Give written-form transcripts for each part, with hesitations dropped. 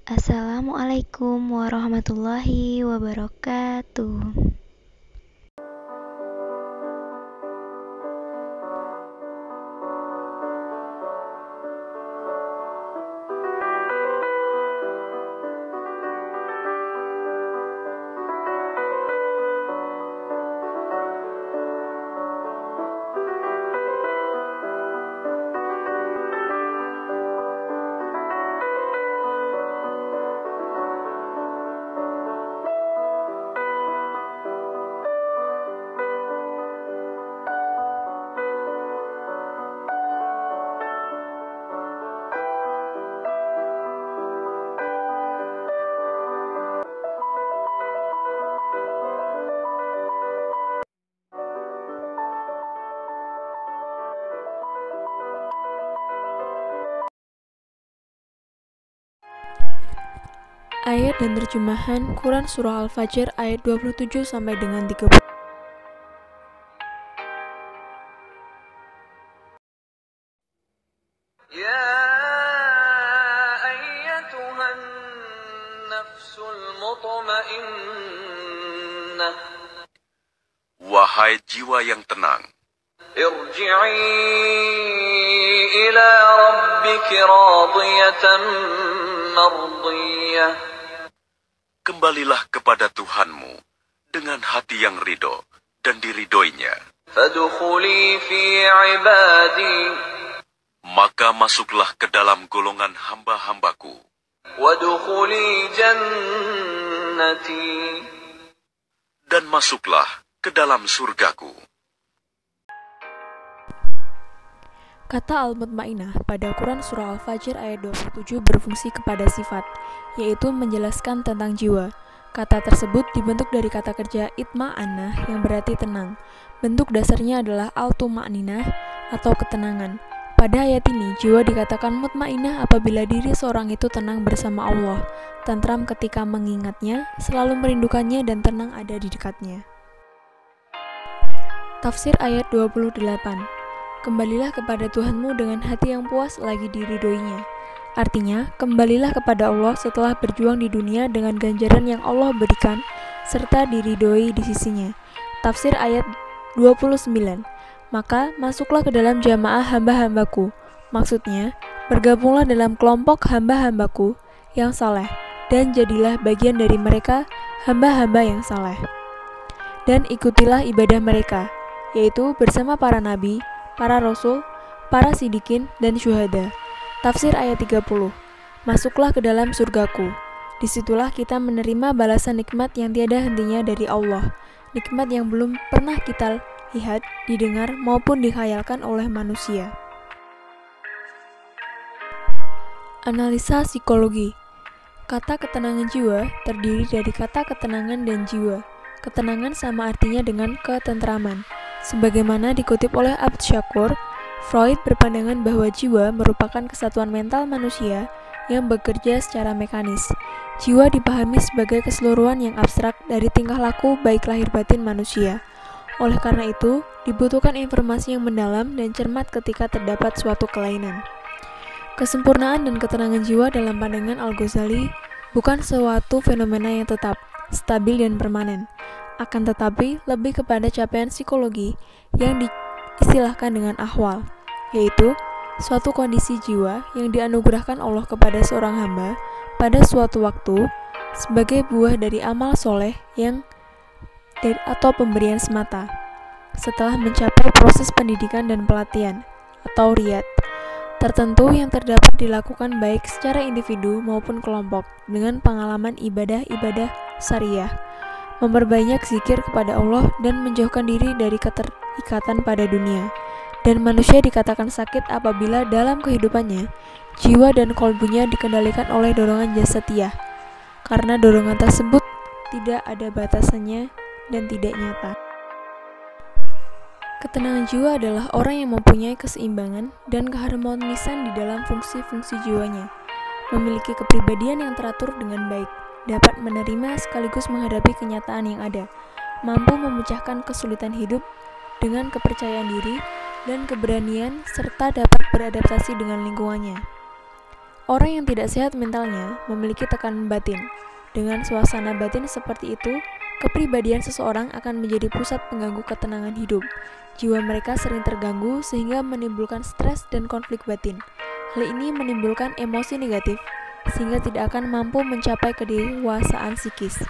Assalamualaikum warahmatullahi wabarakatuh. Ayat dan terjemahan Quran Surah Al-Fajr ayat 27 sampai dengan 30. Ya ayyatuhan nafsul mutmainnah, Wahai jiwa yang tenang, irji'i ila rabbiki radiyatan mardiyah, kembalilah kepada Tuhanmu dengan hati yang ridho dan diridhoinya. fadkhuli fi ibadi Maka masuklah ke dalam golongan hamba-hambaku, wadkhuli jannati, dan masuklah ke dalam surgaku. Kata Al-Mutmainnah pada Quran Surah Al-Fajr ayat 27 berfungsi kepada sifat, yaitu menjelaskan tentang jiwa. Kata tersebut dibentuk dari kata kerja itma'annah yang berarti tenang. Bentuk dasarnya adalah al-tuma'ninah atau ketenangan. Pada ayat ini, jiwa dikatakan mutmainnah apabila diri seorang itu tenang bersama Allah, tentram ketika mengingatnya, selalu merindukannya dan tenang ada di dekatnya. Tafsir ayat 28. Kembalilah kepada Tuhanmu dengan hati yang puas lagi diridhoinya. Artinya, kembalilah kepada Allah setelah berjuang di dunia dengan ganjaran yang Allah berikan, serta diridhoi di sisinya. Tafsir ayat 29. Maka masuklah ke dalam jamaah hamba-hambaku. Maksudnya, bergabunglah dalam kelompok hamba-hambaku yang saleh, dan jadilah bagian dari mereka hamba-hamba yang saleh. Dan ikutilah ibadah mereka, yaitu bersama para nabi, para rasul, para sidikin, dan syuhada. Tafsir ayat 30. Masuklah ke dalam surgaku. Disitulah kita menerima balasan nikmat yang tiada hentinya dari Allah. Nikmat yang belum pernah kita lihat, didengar, maupun dikhayalkan oleh manusia. Analisa psikologi. Kata ketenangan jiwa terdiri dari kata ketenangan dan jiwa. Ketenangan sama artinya dengan ketentraman. Sebagaimana dikutip oleh Abd Shakur, Freud berpandangan bahwa jiwa merupakan kesatuan mental manusia yang bekerja secara mekanis. Jiwa dipahami sebagai keseluruhan yang abstrak dari tingkah laku baik lahir batin manusia. Oleh karena itu, dibutuhkan informasi yang mendalam dan cermat ketika terdapat suatu kelainan. Kesempurnaan dan ketenangan jiwa dalam pandangan Al-Ghazali bukan suatu fenomena yang tetap, stabil dan permanen, akan tetapi lebih kepada capaian psikologi yang diistilahkan dengan ahwal, yaitu suatu kondisi jiwa yang dianugerahkan Allah kepada seorang hamba pada suatu waktu sebagai buah dari amal soleh atau pemberian semata, setelah mencapai proses pendidikan dan pelatihan atau riyad tertentu yang terdapat dilakukan baik secara individu maupun kelompok dengan pengalaman ibadah-ibadah syariah, memperbanyak zikir kepada Allah dan menjauhkan diri dari keterikatan pada dunia. Dan manusia dikatakan sakit apabila dalam kehidupannya jiwa dan kolbunya dikendalikan oleh dorongan jasadiyah, karena dorongan tersebut tidak ada batasannya dan tidak nyata. Ketenangan jiwa adalah orang yang mempunyai keseimbangan dan keharmonisan di dalam fungsi-fungsi jiwanya, memiliki kepribadian yang teratur dengan baik, dapat menerima sekaligus menghadapi kenyataan yang ada, mampu memecahkan kesulitan hidup dengan kepercayaan diri dan keberanian, serta dapat beradaptasi dengan lingkungannya. Orang yang tidak sehat mentalnya memiliki tekanan batin. Dengan suasana batin seperti itu, kepribadian seseorang akan menjadi pusat pengganggu ketenangan hidup. Jiwa mereka sering terganggu sehingga menimbulkan stres dan konflik batin. Hal ini menimbulkan emosi negatif sehingga tidak akan mampu mencapai kedewasaan psikis.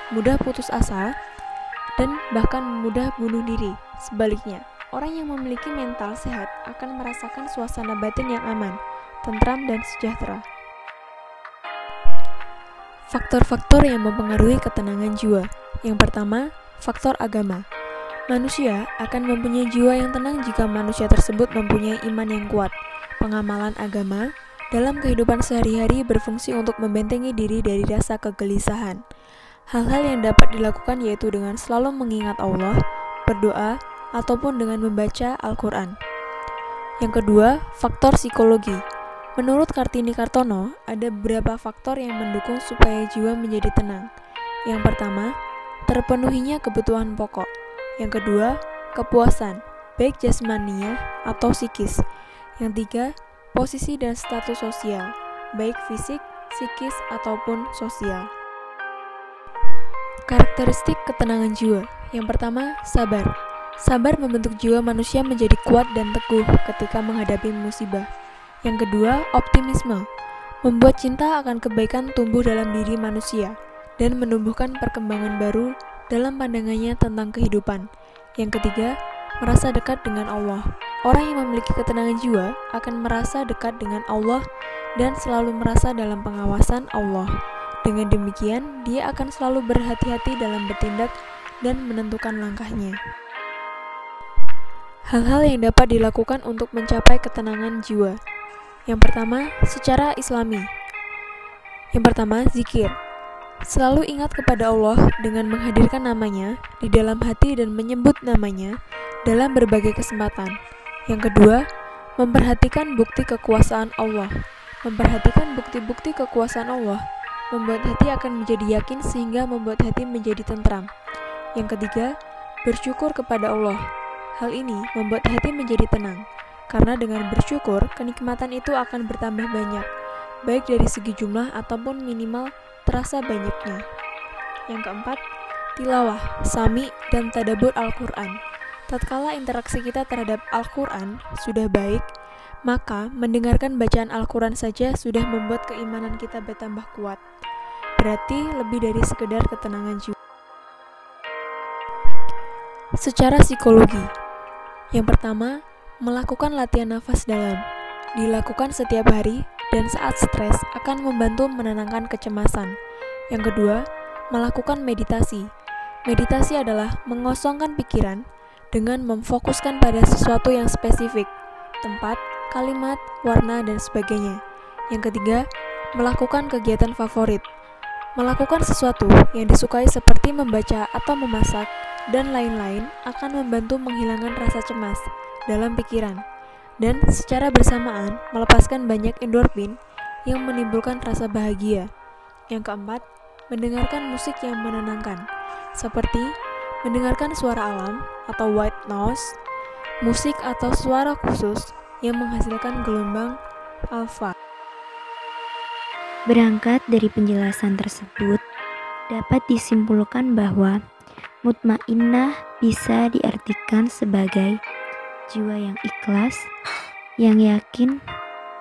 Mudah putus asa dan bahkan mudah bunuh diri. Sebaliknya, orang yang memiliki mental sehat akan merasakan suasana batin yang aman, tentram dan sejahtera. Faktor-faktor yang mempengaruhi ketenangan jiwa. Yang pertama, faktor agama. Manusia akan mempunyai jiwa yang tenang jika manusia tersebut mempunyai iman yang kuat. Pengamalan agama dalam kehidupan sehari-hari berfungsi untuk membentengi diri dari rasa kegelisahan. Hal-hal yang dapat dilakukan yaitu dengan selalu mengingat Allah, berdoa, ataupun dengan membaca Al-Quran. Yang kedua, faktor psikologi. Menurut Kartini Kartono, ada beberapa faktor yang mendukung supaya jiwa menjadi tenang. Yang pertama, terpenuhinya kebutuhan pokok. Yang kedua, kepuasan, baik jasmaniah atau psikis. Yang tiga, posisi dan status sosial, baik fisik, psikis, ataupun sosial. Karakteristik ketenangan jiwa. Yang pertama, sabar. Sabar membentuk jiwa manusia menjadi kuat dan teguh ketika menghadapi musibah. Yang kedua, optimisme. Membuat cinta akan kebaikan tumbuh dalam diri manusia dan menumbuhkan perkembangan baru dalam pandangannya tentang kehidupan. Yang ketiga, merasa dekat dengan Allah. Orang yang memiliki ketenangan jiwa akan merasa dekat dengan Allah dan selalu merasa dalam pengawasan Allah. Dengan demikian, dia akan selalu berhati-hati dalam bertindak dan menentukan langkahnya. Hal-hal yang dapat dilakukan untuk mencapai ketenangan jiwa. Yang pertama, secara Islami. Yang pertama, zikir. Selalu ingat kepada Allah dengan menghadirkan namanya di dalam hati dan menyebut namanya dalam berbagai kesempatan. Yang kedua, memperhatikan bukti kekuasaan Allah. Memperhatikan bukti-bukti kekuasaan Allah membuat hati akan menjadi yakin sehingga membuat hati menjadi tentram. Yang ketiga, bersyukur kepada Allah. Hal ini membuat hati menjadi tenang. Karena dengan bersyukur, kenikmatan itu akan bertambah banyak, baik dari segi jumlah ataupun minimal terasa banyaknya. Yang keempat, tilawah, sami, dan tadabbur Al-Quran. Tatkala interaksi kita terhadap Al-Quran sudah baik, maka mendengarkan bacaan Al-Quran saja sudah membuat keimanan kita bertambah kuat. Berarti lebih dari sekedar ketenangan jiwa. Secara psikologi, yang pertama, melakukan latihan nafas dalam. Dilakukan setiap hari dan saat stres akan membantu menenangkan kecemasan. Yang kedua, melakukan meditasi. Meditasi adalah mengosongkan pikiran dengan memfokuskan pada sesuatu yang spesifik, tempat, kalimat, warna, dan sebagainya. Yang ketiga, melakukan kegiatan favorit. Melakukan sesuatu yang disukai seperti membaca atau memasak dan lain-lain akan membantu menghilangkan rasa cemas dalam pikiran dan secara bersamaan melepaskan banyak endorfin yang menimbulkan rasa bahagia. Yang keempat, mendengarkan musik yang menenangkan seperti mendengarkan suara alam atau white noise, musik atau suara khusus yang menghasilkan gelombang alfa. Berangkat dari penjelasan tersebut, dapat disimpulkan bahwa mutmainnah bisa diartikan sebagai jiwa yang ikhlas, yang yakin,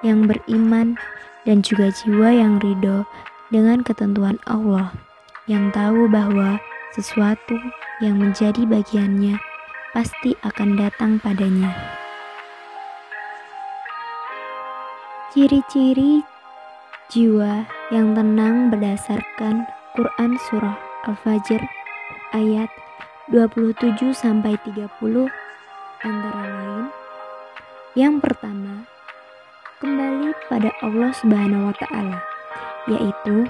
yang beriman, dan juga jiwa yang ridho dengan ketentuan Allah, yang tahu bahwa sesuatu yang menjadi bagiannya pasti akan datang padanya. Ciri-ciri jiwa yang tenang berdasarkan Quran Surah Al-Fajr ayat 27-30 antara lain, yang pertama, kembali pada Allah Subhanahu wa Ta'ala, yaitu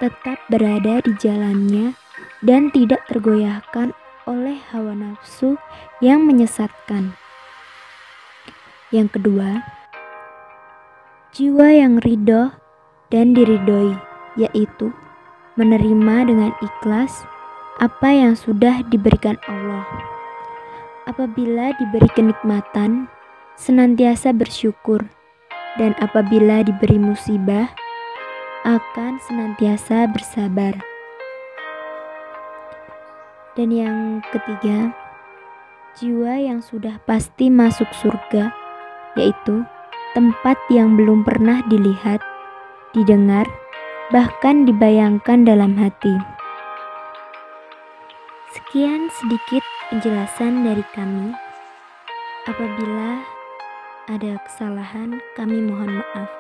tetap berada di jalannya dan tidak tergoyahkan oleh hawa nafsu yang menyesatkan. Yang kedua, jiwa yang ridho dan diridhoi, yaitu menerima dengan ikhlas apa yang sudah diberikan Allah. Apabila diberi kenikmatan, senantiasa bersyukur dan apabila diberi musibah, akan senantiasa bersabar. Dan yang ketiga, jiwa yang sudah pasti masuk surga, yaitu tempat yang belum pernah dilihat, didengar, bahkan dibayangkan dalam hati. Sekian sedikit penjelasan dari kami. Apabila ada kesalahan, kami mohon maaf.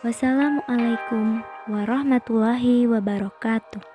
Wassalamualaikum warahmatullahi wabarakatuh.